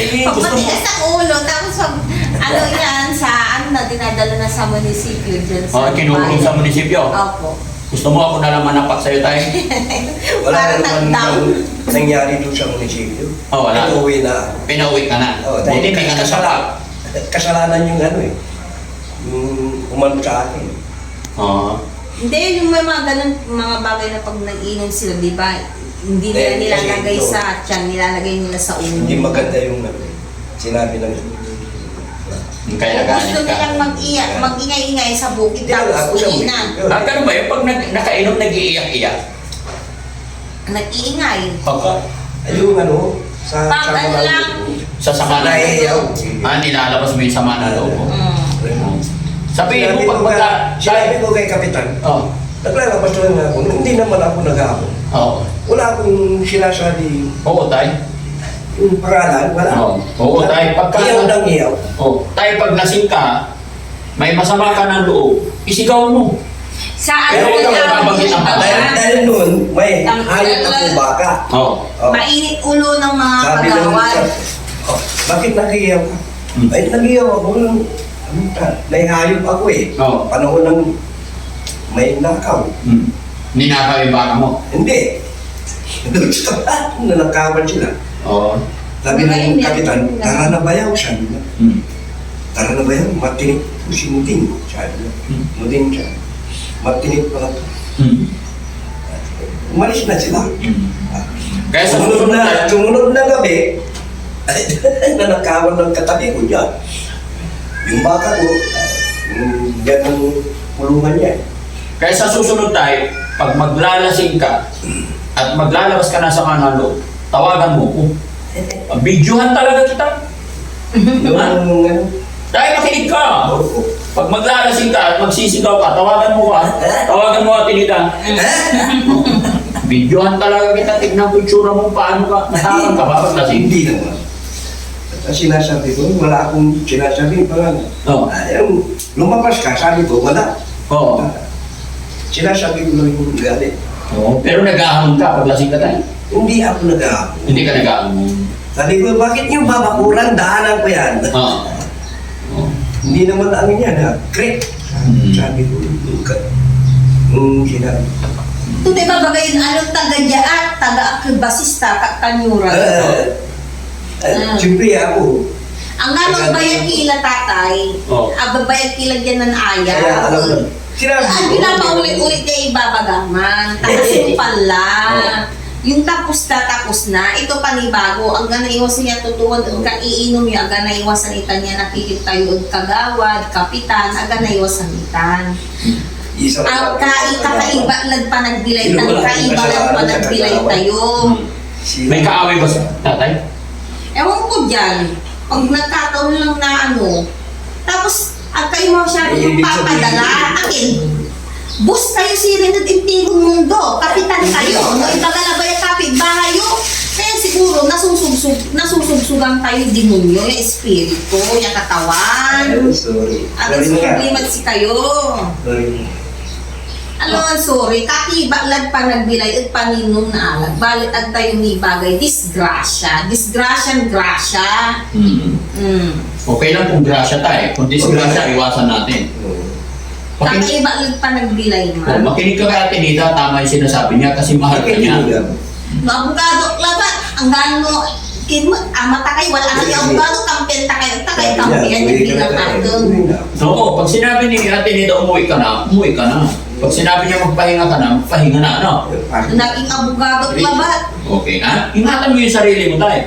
gusto mo. Pagmatigas ang ulo, tapos ano yan, sa ano na, dinadala na sa munisipyo dyan Oh, kinukulong sa munisipyo. Opo. Gusto mo ako na lang manapak sa'yo tayo? Wala Para naman tagdaw. nangyari doon sa munisipyo. Oh, wala. Inuwi na. Pinauwi ka na. Oh, Buti hindi ka nasapak. Kasalanan yung ano eh. Yung umano sa akin. Oo. Hindi, yung may mga ganun, mga bagay na pag nag-inom sila, di ba? Hindi nila Kasi nilalagay ito, sa tiyan, nilalagay nila sa ulo. Hindi maganda yung ano eh. Sinabi ng Kaya Kung gusto nagalit ka. nilang mag-ingay-ingay sa bukid, Hindi, tapos ako sa uwinan. munisipyo. Ah, ganun ba yun? Pag nakainom, nag-iiyak-iyak? Nag-iingay. Baka. Yung ano, sa Pag ano mga- lang. Sa sama na Naiiyaw. Ah, nilalabas mo yung sama na loob mo. Sabihin mo pag magka... Sinabi ko kay Kapitan, Oh. naglalabas lang ako. Hindi naman ako nag-aabot. Oo. Wala akong sinasabi Oo, tay. yung pangalan, wala. Oo. Oo, tay. Pagka... Iyaw ng iyaw. Oh, tayo pag lasing ka, may masama ka ng loob, isigaw mo. Sa Pero ano ikaw, na nababanggit ang patay. Dahil noon, may hayop ako baka. Oo. Oh. mainit ulo ng mga Sabi ng kagawad. isa, oh, bakit nag-iyaw ka? Hmm. Ay, nag-iyaw ako. May hayop ako eh. Oo. Panahon ng may nakaw. Hmm. Ninakaw yung baka mo. Hindi. Doon sa nanakawan sila. Oo. Sabi ng kapitan, tara na bayaw, sabi niya. Hmm. Tara na bayaw, matinik po si Muding. Sabi niya. Muding siya. Matinik pa ito. Hmm. Umalis na sila. Hmm. Kaya sa Sumunod na gabi, ay, nanakawan ng katabi ko dyan. Yung baka ko, yung ganang kulungan niya. Kaya sa susunod tayo, pag maglalasing ka at maglalabas ka na sa kanalo, tawagan mo ko. Videohan talaga kita. Yung ano, Dahil makinig ka. oo. Pag maglalasing ka at magsisigaw ka, tawagan mo ka. Tawagan mo at tinita. Videohan talaga kita. Tignan ko yung tsura mo. Paano ka? Natakan ka ba pag lasing? Hindi naman. At sinasabi ko, wala akong sinasabi pa nga. Oo. Yung lumabas ka, sabi ko, wala. Oo. Sinasabi ko lang yung galit. Oo. Pero nag-ahamon ka pag lasing ka tayo. Hindi ako nag-aapon. Hindi ka nag-ahamon. Sabi ko, bakit yung babakuran, daanan ko yan. Oo. Oo. Hindi naman ano yan, ha? Creek. Sabi ko, sinabi. Ito di ba bagay anong taga-diyaat, taga-akibasista, kanyura. Siyempre ako, Ang ganong bayan kila tatay, Oo. babayan kila dyan ng kaya ayaw. alam mo, sinabi Ang ko, pinapaulit-ulit niya ibabagaman. Tapos yung pala. Oo. Yung tapos na. Ito panibago. Ang ganaiwasan niya tutuwad. Ang kaiinom niya. Ang ganaiwasan itan niya nakikitayo. Ang kagawad, kapitan. Ang ganaiwasan itan. isa Ang kakaiba lang pa nagbilay. Ang kaiba lang pa nagbilay tayo. May kaaway ba sa tatay? Ewan ko dyan. Pag nagkataon lang na ano. Tapos, ang kayo mo siya yung papadala. Akin. Bus kayo si Renat Intigong Mundo. Kapitan kayo. No, ibagala ba yung kapitbahay yun? Kaya siguro, nasusubsugan kayo demonyo, yung espiritu, yung katawan. Sorry. At Sorry na. sublimat si kayo. Sorry. Ano ang sorry, kakibalag pa nagbilay at paninong na alag. Balit ang tayo ni bagay, disgrasya. Disgrasyang grasya. Okay lang kung grasya tayo. Kung disgrasya, iwasan natin. Makinig, Kakibalag pa nagbilay man. makinig ka kay Ate Nita, tama yung sinasabi niya kasi mahal ka niya. No, abogado, labat. Ang gano, mata kayo, wala kang abogado, kampiyan takay, kampiyan, hindi lang natin. Oo, pag sinabi ni Ate Nita, umuwi ka na. Pag sinabi niya magpahinga ka na, magpahinga na, ano? Naging abogado, labat. Okay, ha? Ingatan mo yung sarili mo tayo.